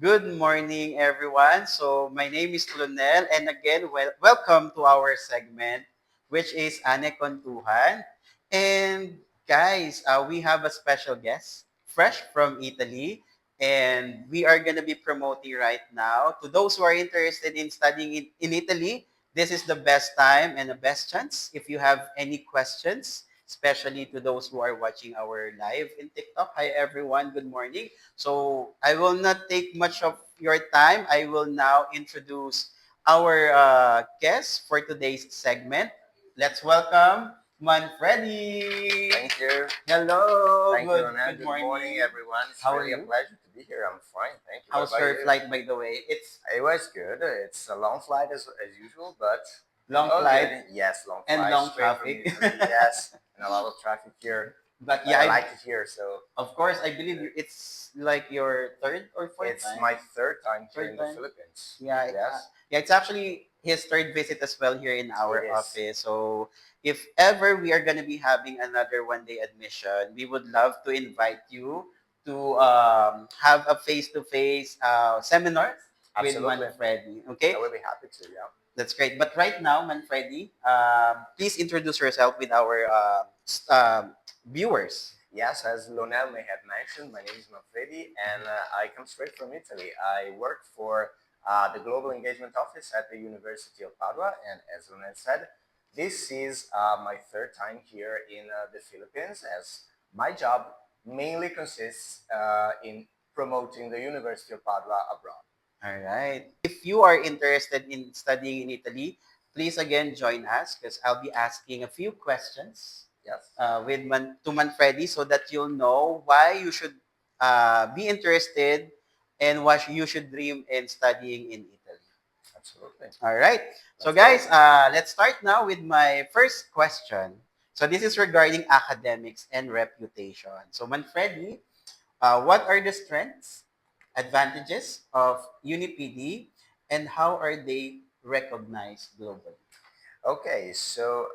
Good morning, everyone. So, my name is Lunel, and again, welcome to our segment, which is Anecon-tuhan. And guys, we have a special guest, fresh from Italy, and we are going to be promoting right now. To those who are interested in studying in Italy, this is the best time and the best chance. If you have any questions, especially to those who are watching our live in TikTok. Hi, everyone. Good morning. So I will not take much of your time. I will now introduce our guest for today's segment. Let's welcome Manfredi. Thank you. Hello. Thank you, Good Ronan. good Good morning, morning. everyone. It's How are really a you? pleasure to be here. I'm fine. Thank you. What How's about your you? flight, by the way? It's It was good. It's a long flight as usual, but long all flight good. Yes, long and flight long straight from traffic. Italy. Yes, and a lot of traffic here, But but yeah, I like it here. So of course, I believe it's like your third or fourth it's time. my third time here Third in the time. Philippines. Yeah, Yes, yeah, it's actually his third visit as well here in it our is. office. So if ever we are gonna be having another one-day admission, we would love to invite you to have a face-to-face seminar with Absolutely. Manfredi. I Okay, will be happy to. Yeah. that's great. But right now, Manfredi, please introduce yourself with our viewers. Yes, as Lonel may have mentioned, my name is Manfredi and I come straight from Italy. I work for the Global Engagement Office at the University of Padua, and as Lonel said, this is my third time here in the Philippines, as my job mainly consists in promoting the University of Padua abroad. All right. If you are interested in studying in Italy, please again join us because I'll be asking a few questions Yes, to Manfredi so that you'll know why you should be interested and what you should dream in studying in Italy. absolutely. All right. So Let's go. guys, let's start now with my first question. So this is regarding academics and reputation. So Manfredi, what are the strengths, advantages of UniPD, and how are they recognized globally? Okay, so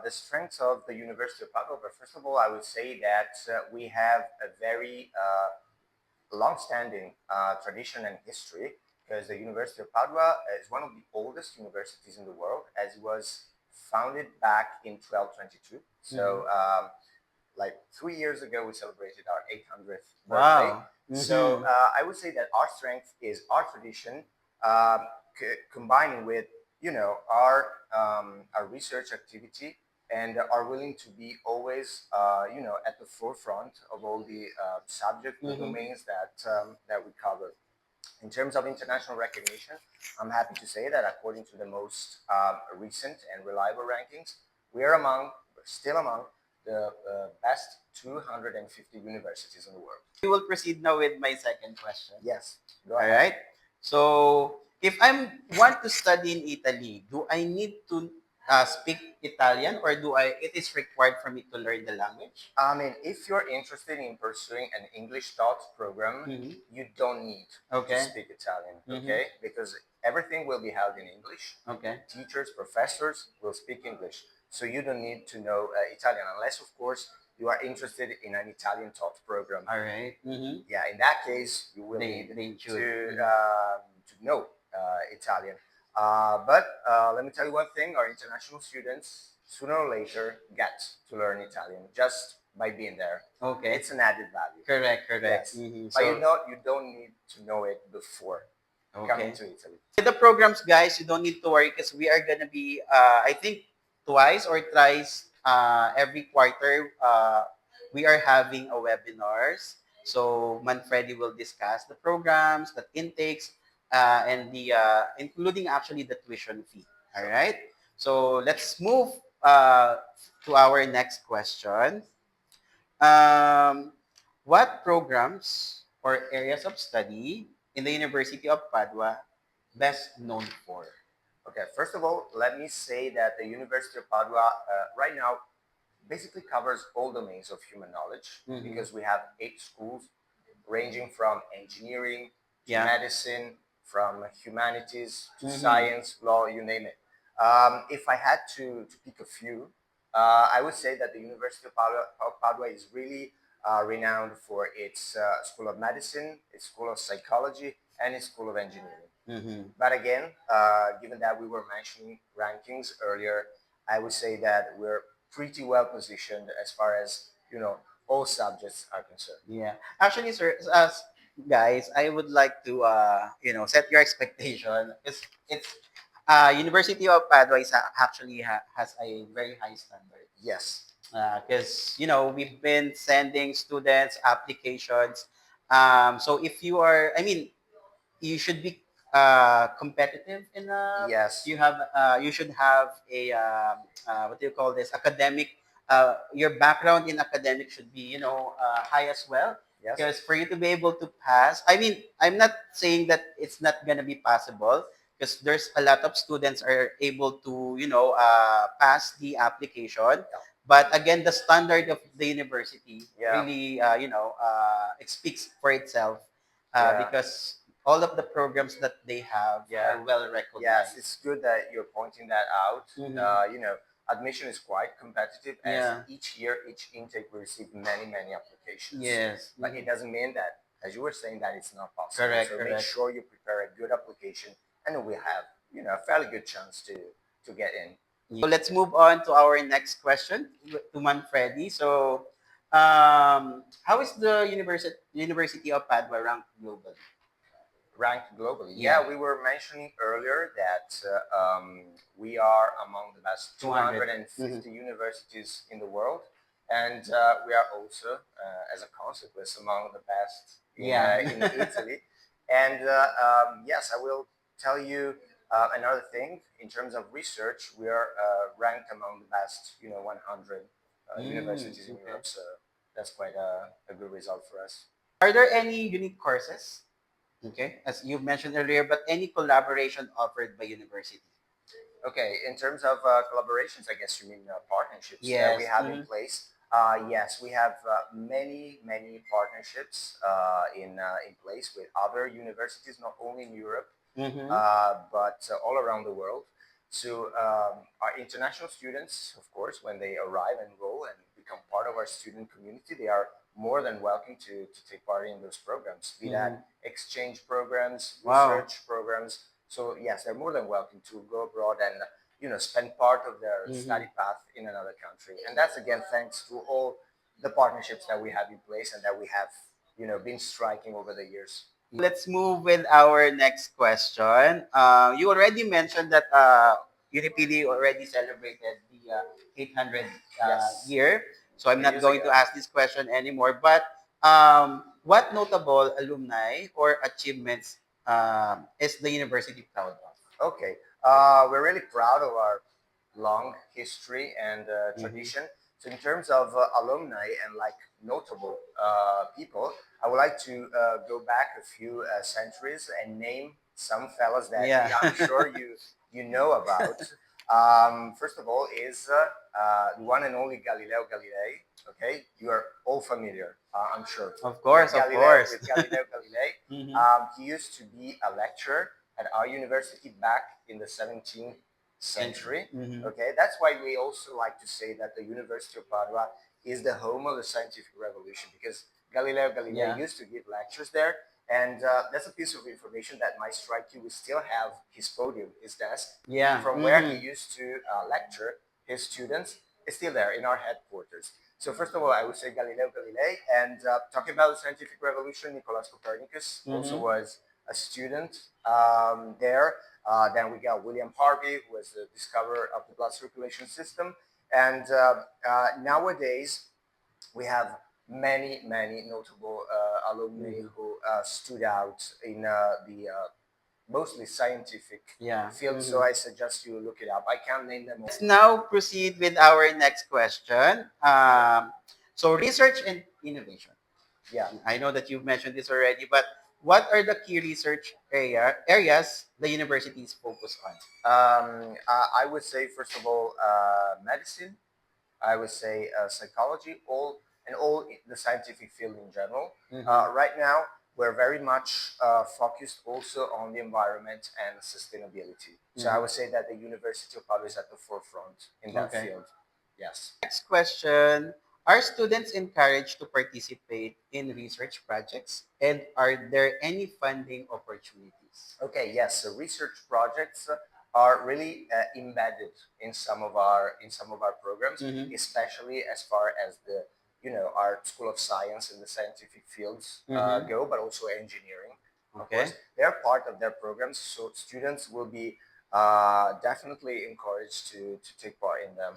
the strengths of the University of Padua, but first of all, I would say that we have a very long-standing tradition and history because the University of Padua is one of the oldest universities in the world, as it was founded back in 1222. So, like 3 years ago, we celebrated our 800th birthday. Wow. So, Mm-hmm. I would say that our strength is our tradition, um, combining with our research activity and are willing to be always at the forefront of all the subject and Mm-hmm. domains that we cover. In terms of international recognition, I'm happy to say that according to the most recent and reliable rankings, we are still among the best 250 universities in the world. We will proceed now with my second question. Yes, go All ahead. right. So, if I want to study in Italy, do I need to speak Italian, or do I? It is required for me to learn the language. I mean, if you're interested in pursuing an English taught program, Mm-hmm. you don't need to Okay. speak Italian, Mm-hmm. okay? Because everything will be held in English. Okay. Teachers, professors will speak English. So you don't need to know Italian, unless, of course, you are interested in an Italian taught program. All right. Mm-hmm. Yeah, in that case, you will They need they to, should. to know Italian. But let me tell you one thing: our international students sooner or later get to learn Italian just by being there. Okay. It's an added value. Correct. Correct. Yes, Mm-hmm. but So you don't need to know it before coming okay. to Italy. With the programs, guys, you don't need to worry because we are gonna be, I think, twice or thrice every quarter. We are having a webinars. So Manfredi will discuss the programs, the intakes, and the including actually the tuition fee. All Sure. right. So let's move to our next question. Um, what programs or areas of study in the University of Padua best known for? Okay, first of all, let me say that the University of Padua right now basically covers all domains of human knowledge Mm-hmm. because we have 8 schools ranging from engineering to Yeah. medicine, from humanities to Mm-hmm. science, law, you name it. If I had to pick a few, I would say that the University of Padua is really renowned for its School of Medicine, its School of Psychology, any school of engineering. Mm-hmm. But again, given that we were mentioning rankings earlier, I would say that we're pretty well positioned as far as all subjects are concerned. Yeah. Actually, sir, as guys, I would like to set your expectation. It's University of Padua actually has a very high standard. Yes. Because we've been sending students applications. So if you are, I mean, you should be competitive enough. Yes. You should have a what do you call this, academic, your background in academic should be high as well, Yes. because for you to be able to pass, I mean, I'm not saying that it's not going to be possible, because there's a lot of students are able to pass the application, but again, the standard of the university Yeah. really it speaks for itself, Yeah. because all of the programs that they have Yeah. are well Yes, recognized. it's good that you're pointing that out. Mhm. Admission is quite competitive as Yeah. each year, each intake, we receive many, many applications. Yes. But it doesn't mean that, as you were saying, that it's not possible. Correct. So make Correct. sure you prepare a good application, and we have, a fairly good chance to get in. So let's move on to our next question to Manfredi. So, how is the University of Padua ranked globally? Ranked globally. Yeah. Yeah, we were mentioning earlier that we are among the best 200. 250 universities in the world, and we are also, as a consequence, among the best Yeah. in Italy. And yes, I will tell you another thing. In terms of research, we are ranked among the best, 100 universities in Okay. Europe. So that's quite a good result for us. Are there any unique courses? Okay, as you mentioned earlier, but any collaboration offered by university? Okay, in terms of collaborations, I guess you mean partnerships that we Yes. have in place. Yes, we have many, many partnerships in place with other universities, not only in Europe, Mm-hmm. but all around the world. So our international students, of course, when they arrive and enroll and become part of our student community, they are more than welcome to take part in those programs, be that exchange programs, Wow. research programs. So yes, they're more than welcome to go abroad and spend part of their study path in another country. And that's again thanks to all the partnerships that we have in place and that we have been striking over the years. Let's move with our next question. You already mentioned that UniPD already celebrated the 800 Yes. year, so I'm 2 not years going ago. to ask this question anymore. But what notable alumni or achievements is the university proud of? Okay, we're really proud of our long history and tradition. So, in terms of alumni and like notable people, I would like to go back a few centuries and name some fellas that Yeah. I'm sure you know about. First of all, is the one and only Galileo Galilei. Okay, you are all familiar, I'm sure. Of course, with of Galileo, course. with Galileo Galilei. Mhm. He used to be a lecturer at our university back in the 17th century. Okay, that's why we also like to say that the University of Padua is the home of the scientific revolution because Galileo Galilei used to give lectures there. And that's a piece of information that might strike you. We still have his podium, his desk, Yeah. from where he used to lecture his students. It's still there in our headquarters. So first of all, I would say Galileo Galilei. And talking about the scientific revolution, Nicolas Copernicus also was a student there. Then we got William Harvey, who was the discoverer of the blood circulation system. And nowadays, we have many, many notable alumni who stood out in the mostly scientific field. So I suggest you look it up. I can't name them all. Let's now proceed with our next question. So research and innovation. Yeah. I know that you've mentioned this already, but what are the key research areas the university is focused on? I would say, first of all, medicine. I would say psychology, all the scientific field in general. Right now, we're very much focused also on the environment and sustainability. So I would say that the University of Padua is at the forefront in that field. Yes. Next question. Are students encouraged to participate in research projects? And are there any funding opportunities? Okay, yes. So research projects are really embedded in some of our programs, Mm-hmm. especially as far as the our School of Science and the scientific fields Mm-hmm. go, but also engineering. Of course, Okay. they are part of their programs, so students will be definitely encouraged to take part in them.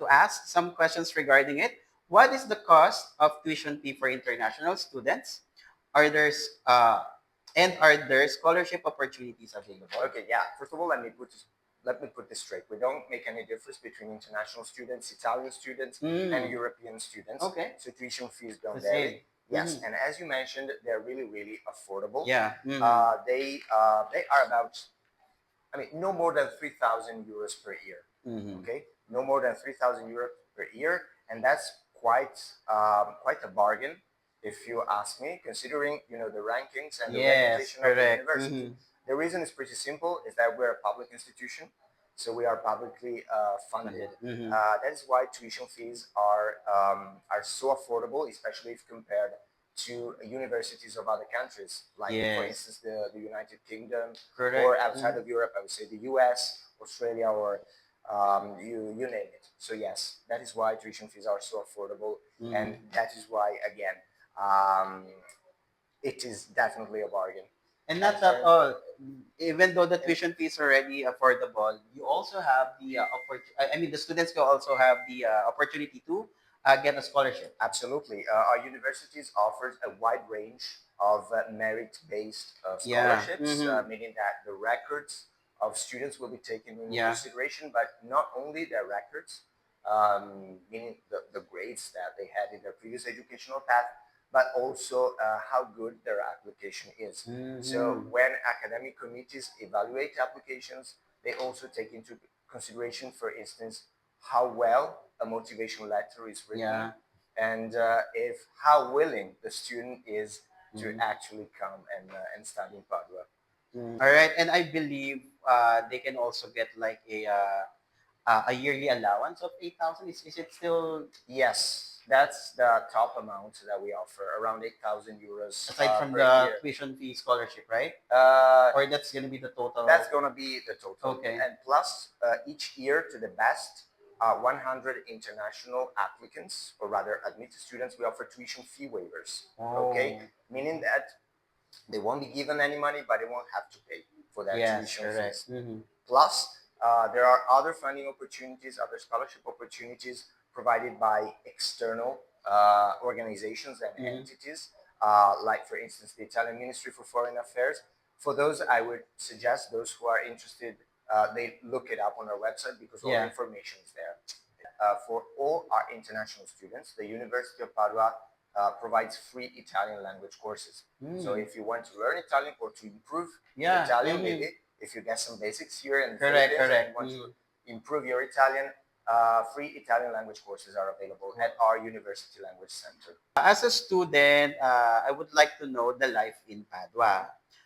To ask some questions regarding it. What is the cost of tuition fee for international students? Are there and are there scholarship opportunities available? Okay, yeah. First of all, let me put this straight. We don't make any difference between international students, Italian students, and Mm, European students. okay. So tuition fees The don't same. vary. Yes, and as you mentioned, they're really, really affordable. Yeah. They are about, I mean, no more than 3,000 euros per year. Mm-hmm. Okay, no more than 3,000 euros per year, and that's quite a bargain, if you ask me, considering the rankings and the Yes, reputation of the correct. university. Mm-hmm. The reason is pretty simple: is that we're a public institution, so we are publicly funded. Funded. Mm-hmm. That is why tuition fees are so affordable, especially if compared to universities of other countries, like for Yes, instance the United Kingdom, correct. or outside Mm-hmm. of Europe, I would say the US, Australia, or you name it. So yes, that is why tuition fees are so affordable, and Mm-hmm. that is why again um, it is definitely a bargain. And And not at for all. Even though the and tuition fee is already affordable, you also have the I mean, the students will also have the opportunity to get a scholarship. absolutely, our universities offers a wide range of merit-based Yeah. scholarships, Mm-hmm. meaning that the records of students will be taken into Yeah. consideration, but not only their records, meaning the grades that they had in their previous educational path, but also how good their application is. So Mm-hmm. when academic committees evaluate applications, they also take into consideration, for instance, how well a motivation letter is written, Yeah. and if how willing the student is to Mm-hmm. actually come and study in Padua. All right, and I believe they can also get like a yearly allowance of 8,000. Is it still Yes, that's the top amount that we offer, around 8,000 euros aside from per the year. tuition fee scholarship, right? Uh, Or that's gonna be the total? that's going to be the total. Okay. And plus, each year to the best 100 international applicants, or rather admitted students, we offer tuition fee waivers. Okay, Oh, meaning that they won't be given any money, but they won't have to pay for their yes, tuition correct. fees. Mm-hmm. Plus, there are other funding opportunities, other scholarship opportunities provided by external organizations and Mm-hmm. entities, like, for instance, the Italian Ministry for Foreign Affairs. For those, I would suggest those who are interested, they look it up on our website because all the Yeah. information is there. For all our international students, the University of Padua provides free Italian language courses. So Mm. if you want to learn Italian or to improve your Yeah. Italian, Mm-hmm. maybe if you get some basics here in the Correct, Philippines and you correct. want to Mm. improve your Italian, free Italian language courses are available at our University Language Center. As a student, I would like to know the life in Padua.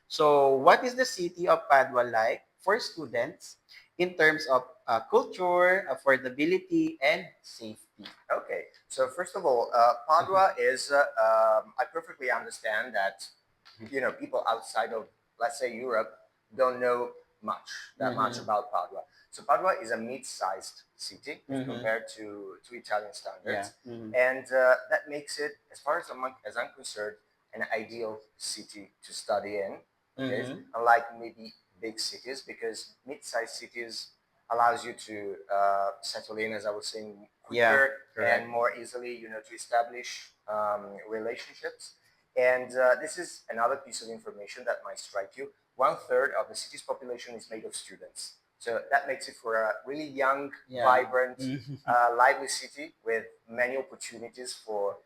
So, what is the city of Padua like for students in terms of culture, affordability, and safety? Okay, so first of all, Padua is, I perfectly understand that, people outside of, let's say, Europe don't know that much Mm-hmm. about Padua. So Padua is a mid-sized city if Mm-hmm. compared to Italian Yeah. standards, Mm-hmm. and that makes it, as far as I'm concerned, an ideal city to study in. Okay, Mm-hmm. unlike maybe big cities, because mid-sized cities allows you to settle in, as I was saying, Yeah. quicker and Correct. more easily, to establish relationships. And this is another piece of information that might strike you. One third of the city's population is made of students. So that makes it for a really young, Yeah. vibrant, Mm-hmm. lively city with many opportunities for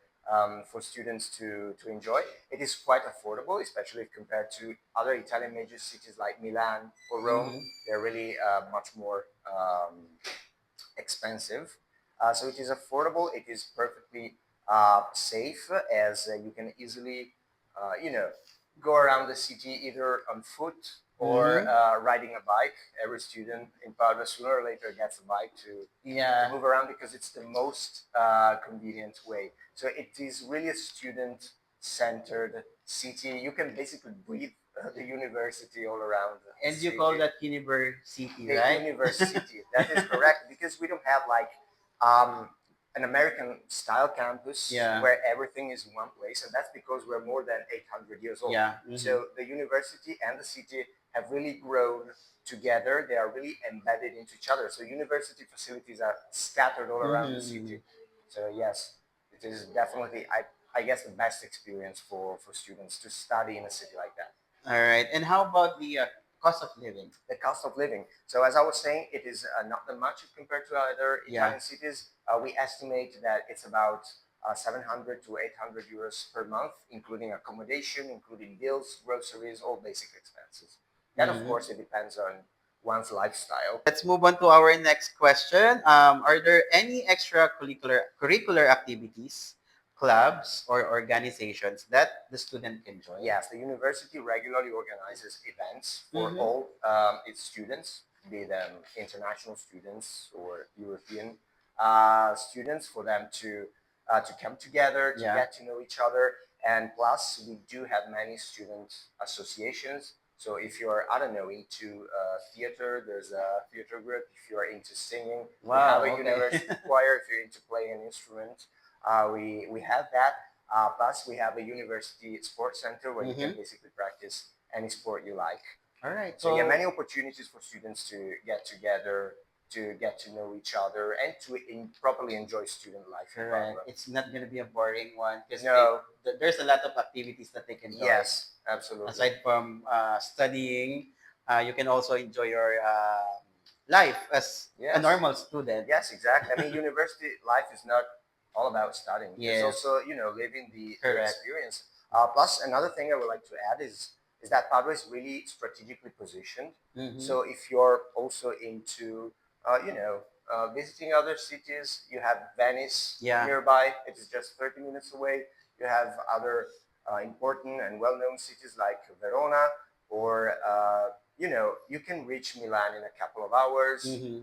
students to enjoy. It is quite affordable, especially compared to other Italian major cities like Milan or Rome. Mm-hmm. They're really much more expensive. So it is affordable. It is perfectly safe, as you can easily, uh, you know, go around the city either on foot or Mm-hmm. riding a bike. Every student in Padua sooner or later gets a bike to Yeah. move around because it's the most convenient way. So it is really a student centered city. You can basically breathe the university all around the And you city. call that university, The right? university. That is correct because we don't have like um, an American style campus Yeah. where everything is in one place, and that's because we're more than 800 years old. Yeah. Mm-hmm. So the university and the city have really grown together. They are really embedded into each other. So university facilities are scattered all around the Mm-hmm. city. So yes, it is definitely I guess the best experience for students to study in a city like that. All right. And how about the cost of living? The cost of living. So as I was saying, it is not that much compared to other Yeah. Italian cities. We estimate that it's about 700 to 800 euros per month, including accommodation, including bills, groceries, all basic expenses. Then, of Mm-hmm. course, it depends on one's lifestyle. Let's move on to our next question. Are there any extracurricular activities, clubs, or organizations that the student can join? Yes, the university regularly organizes events for Mm-hmm. all its students, be them international students or European students, for them to come together, to Yeah. get to know each other. And plus, we do have many student associations. So if you're, I don't know, into theater, there's a theater group. If you're into singing, we have Wow. a Okay. university choir. If you're into playing an instrument, we have that. Plus, we have a university sports center where you can Mm-hmm. basically practice any sport you like. All right. So yeah, So many opportunities for students to get together, to get to know each other, and to properly enjoy student life in correct. Padua. It's not gonna be a boring one because No, there's a lot of activities that they can join. yes, absolutely. Aside from studying, you can also enjoy your life as a Yes, normal student. yes, exactly. I mean, university life is not all about studying. It's Yes. also, you know, living the Correct. experience. Plus, another thing I would like to add is that Padua is really strategically positioned. Mm-hmm. So if you're also into, you know, visiting other cities, you have Venice Yeah. nearby. It is just 30 minutes away. You have other important and well-known cities like Verona, or you know, you can reach Milan in a couple of hours. Mm-hmm.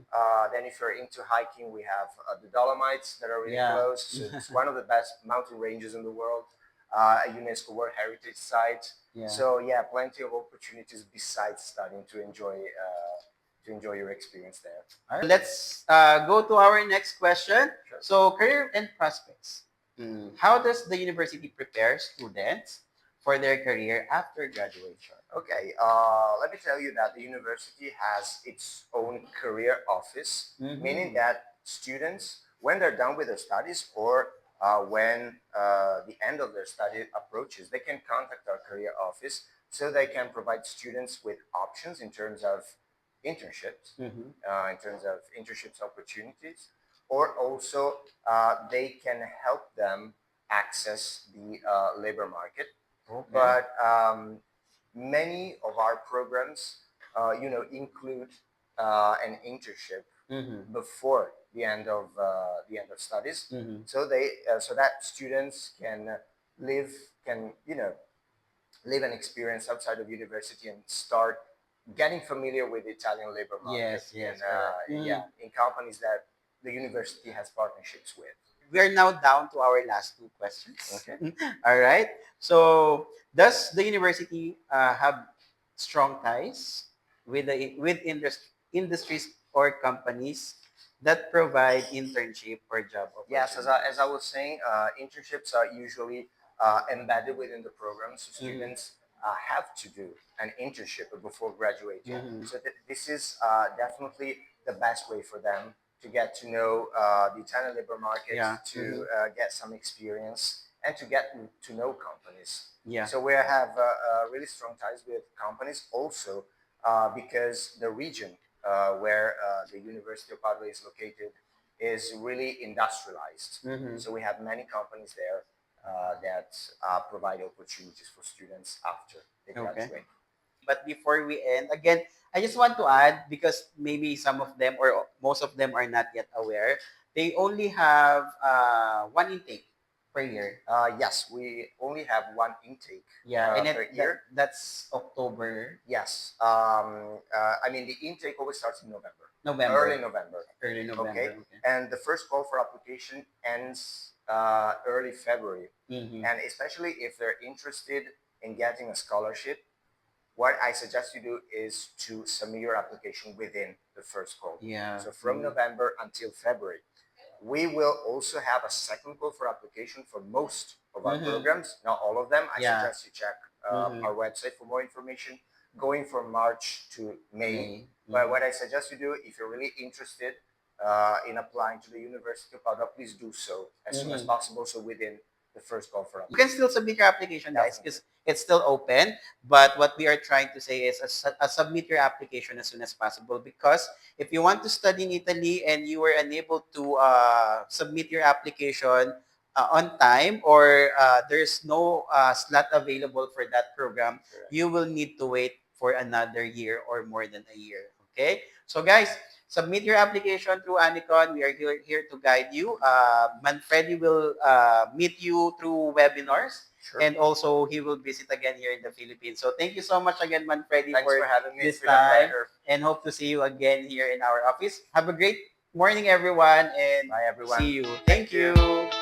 Then if you're into hiking, we have the Dolomites that are really Yeah. close. So it's one of the best mountain ranges in the world, a UNESCO World Heritage Site. Yeah. So yeah, plenty of opportunities besides studying to enjoy your experience there. All right. Let's go to our next question. Sure. So, career and prospects. How does the university prepare students for their career after graduation? Okay, let me tell you that the university has its own career office, meaning that students, when they're done with their studies or when the end of their study approaches, they can contact our career office so they can provide students with options Mm-hmm. in terms of internships opportunities, or also they can help them access the labor market. Okay. But many of our programs, you know, include an internship Mm-hmm. before the end of studies, Mm-hmm. so so that students can live can you know live an experience outside of university and start getting familiar with the Italian labor market. Yes, yes, Yeah, in companies that the university has partnerships with. We are now down to our last two questions. Okay. All right. So, does the university have strong ties with industries or companies that provide internship or job Yes, opportunities? as I was saying, internships are usually embedded within the program, so students have to do an internship before graduating. Mhm. So this is definitely the best way for them to get to know the Italian labor market, Yeah. to get some experience, and to get to know companies. Yeah. So we have really strong ties with companies also because the region where the University of Padua is located is really industrialized. Mhm. So we have many companies there that provide opportunities for students after they Okay. graduate. But before we end, again, I just want to add because maybe some of them or most of them are not yet aware, they only have one intake per year? Yes, we only have one intake Yeah, and per year. that's October, Yes. I mean, the intake always starts in November, early November, November. early November. Okay. Okay. And the first call for application ends early February. Mm-hmm. And especially if they're interested in getting a scholarship, what I suggest you do is to submit your application within the first call. Yeah. So from November until February. We will also have a second call for application for most of our Mm-hmm. programs, not all of them. I Yeah. suggest you check Mm-hmm. our website for more information, going from March to May. May. But Mm-hmm. what I suggest you do, if you're really interested in applying to the University of Padua, please do so as soon as Mm-hmm. possible. So within the first call for You can application. still submit your application, guys, Definitely. because it's still open. But what we are trying to say is submit your application as soon as possible, because if you want to study in Italy and you were unable to submit your application on time, or there's no slot available for that program, Correct. you will need to wait for another year or more than a year. Okay? So guys, submit your application through Anecon. We are here to guide you. Manfredi will meet you through webinars, Sure. and also he will visit again here in the Philippines. So thank you so much again, Manfredi, Thanks for for having me. It's this been a time, pleasure. and hope to see you again here in our office. Have a great morning, everyone, and Bye, everyone. see you. Thank Thank you. you.